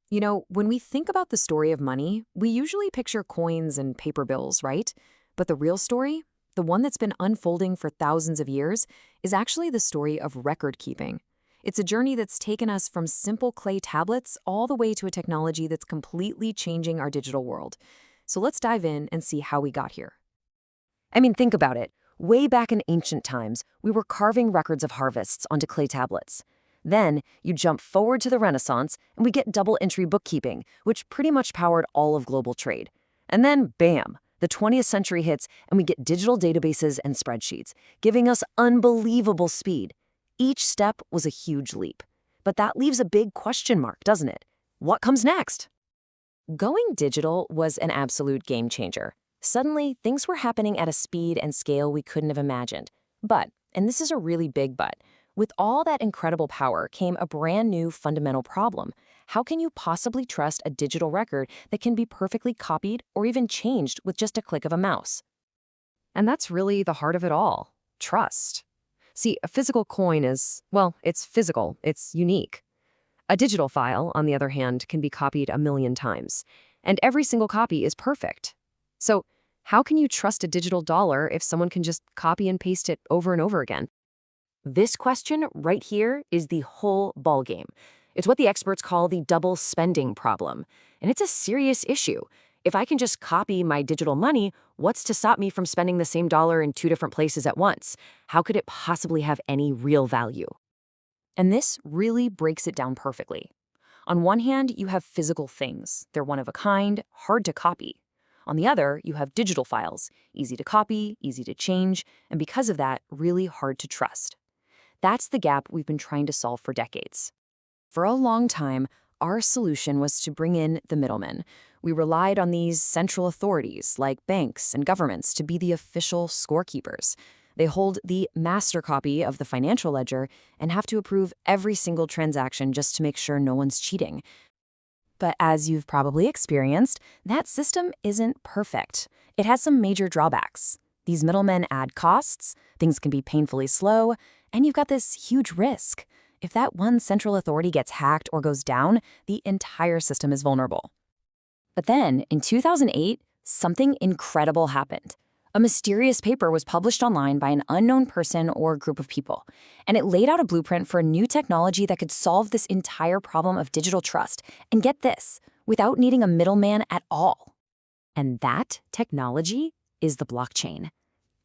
When we think about the story of money, we usually picture coins and paper bills, right? But the real story, the one that's been unfolding for thousands of years, is actually the story of record keeping. It's a journey that's taken us from simple clay tablets all the way to a technology that's completely changing our digital world. So let's dive in and see how we got here. Think about it. Way back in ancient times, we were carving records of harvests onto clay tablets. Then, you jump forward to the Renaissance, and we get double-entry bookkeeping, which pretty much powered all of global trade. And then, bam, the 20th century hits, and we get digital databases and spreadsheets, giving us unbelievable speed. Each step was a huge leap. But that leaves a big question mark, doesn't it? What comes next? Going digital was an absolute game changer. Suddenly, things were happening at a speed and scale we couldn't have imagined. But, and this is a really big but, with all that incredible power came a brand new fundamental problem. How can you possibly trust a digital record that can be perfectly copied or even changed with just a click of a mouse? And that's really the heart of it all, trust. See, a physical coin is, well, it's physical, it's unique. A digital file, on the other hand, can be copied a million times, and every single copy is perfect. So, how can you trust a digital dollar if someone can just copy and paste it over and over again? This question right here is the whole ballgame. It's what the experts call the double spending problem. And it's a serious issue. If I can just copy my digital money, what's to stop me from spending the same dollar in two different places at once? How could it possibly have any real value? And this really breaks it down perfectly. On one hand, you have physical things. They're one of a kind, hard to copy. On the other, you have digital files, easy to copy, easy to change, and because of that, really hard to trust. That's the gap we've been trying to solve for decades. For a long time, our solution was to bring in the middlemen. We relied on these central authorities, like banks and governments, to be the official scorekeepers. They hold the master copy of the financial ledger and have to approve every single transaction just to make sure no one's cheating. But as you've probably experienced, that system isn't perfect. It has some major drawbacks. These middlemen add costs, things can be painfully slow, and you've got this huge risk. If that one central authority gets hacked or goes down, the entire system is vulnerable. But then, in 2008, something incredible happened. A mysterious paper was published online by an unknown person or group of people, and it laid out a blueprint for a new technology that could solve this entire problem of digital trust, and get this, without needing a middleman at all. And that technology is the blockchain.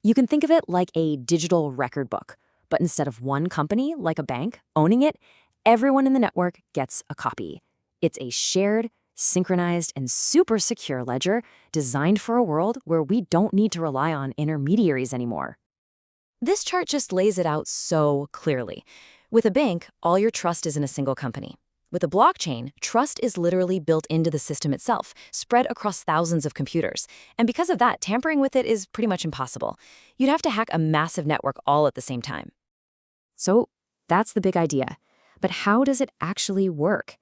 You can think of it like a digital record book, but instead of one company, like a bank, owning it, everyone in the network gets a copy. It's a shared, synchronized, and super secure ledger designed for a world where we don't need to rely on intermediaries anymore. This chart just lays it out so clearly. With a bank, all your trust is in a single company. With a blockchain, trust is literally built into the system itself, spread across thousands of computers. And because of that, tampering with it is pretty much impossible. You'd have to hack a massive network all at the same time. So that's the big idea. But how does it actually work?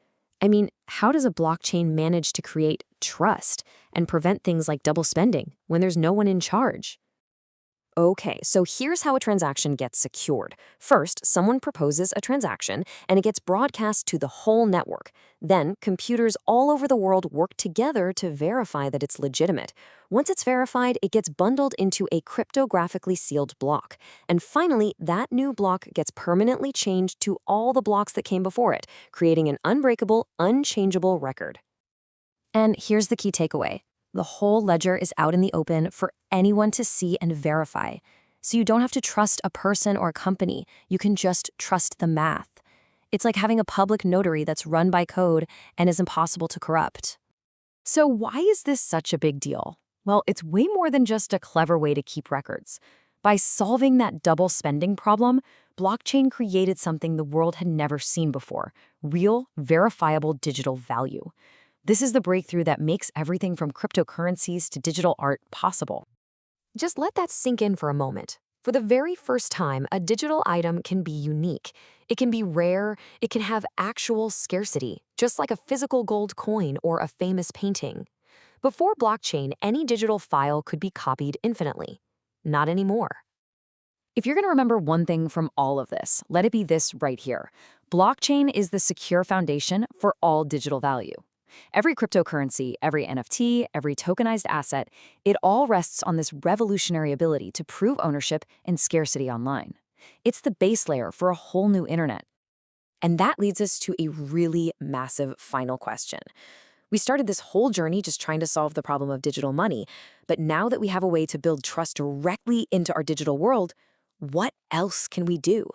How does a blockchain manage to create trust and prevent things like double spending when there's no one in charge? Okay, so here's how a transaction gets secured. First, someone proposes a transaction, and it gets broadcast to the whole network. Then, computers all over the world work together to verify that it's legitimate. Once it's verified, it gets bundled into a cryptographically sealed block. And finally, that new block gets permanently changed to all the blocks that came before it, creating an unbreakable, unchangeable record. And here's the key takeaway. The whole ledger is out in the open for anyone to see and verify. So you don't have to trust a person or a company. You can just trust the math. It's like having a public notary that's run by code and is impossible to corrupt. So why is this such a big deal? Well, it's way more than just a clever way to keep records. By solving that double spending problem, blockchain created something the world had never seen before: real, verifiable digital value. This is the breakthrough that makes everything from cryptocurrencies to digital art possible. Just let that sink in for a moment. For the very first time, a digital item can be unique. It can be rare, it can have actual scarcity, just like a physical gold coin or a famous painting. Before blockchain, any digital file could be copied infinitely. Not anymore. If you're going to remember one thing from all of this, let it be this right here. Blockchain is the secure foundation for all digital value. Every cryptocurrency, every NFT, every tokenized asset, it all rests on this revolutionary ability to prove ownership and scarcity online. It's the base layer for a whole new internet. And that leads us to a really massive final question. We started this whole journey just trying to solve the problem of digital money, but now that we have a way to build trust directly into our digital world, what else can we do?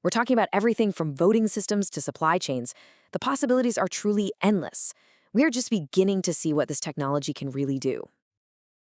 We're talking about everything from voting systems to supply chains. The possibilities are truly endless. We are just beginning to see what this technology can really do.